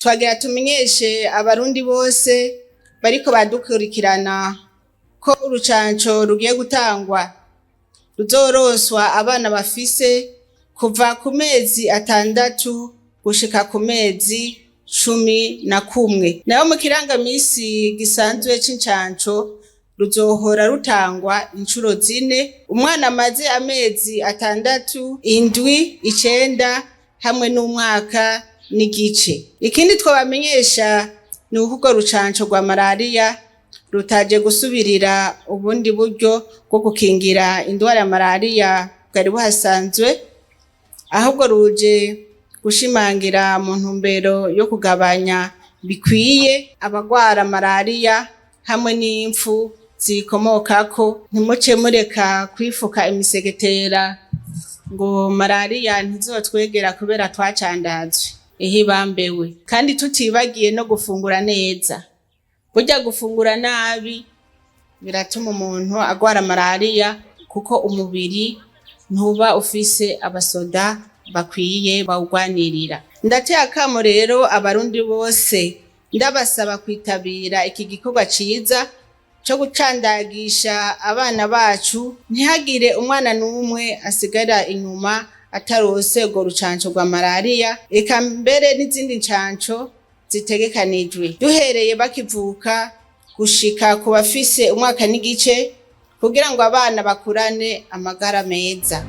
twagira tumenyeshe abarundi bose bariko badukurikirana ko urucanco rugiye gutangwa ruzoroswa abana bafise kuva ku mezi 6 gushika ku mezi 11. Naho mu kirangamisi gisanzwe c'incanco ruzohora rutangwa incuro 4. Umwana amaze amezi 6, 7, 9 hamwe n'umwaka n'igice. Ikindi twabamenyesha ni uko rucanco rwa malaria rutaje gusubirira ubundi buryo bwo gukingira indwara ya malaria bwari buhasanzwe, ahubwo ruje gushimangira mu ntumbero yo kugabanya bikwiye abagwara malaria hamwe n'impfu zikomokako. Ntimuce mureka kwifuka imisegetera ngo malaria ntizotwegera kubera twacandazwe. Bambewe kandi tutibagiye no gufungura neza. Burya gufungura nabi biratuma umuntu agwara malaria kuko umubiri ntuba ufise abasoda bakwiye bawugwanirira. Ndateye akamo rero abarundi bose ndabasaba kwitabira iki gikorwa ciza cyo gucandagisha abana bacu, ntihagire umwana n'umwe asigara inyuma atarose urwo rucanco rwa malaria, eka mbere n'izindi ncanco zitegekanijwe duhereye bakivuka gushika ku bafise umwaka n'igice kugira ngo abana bakurane amagara meza.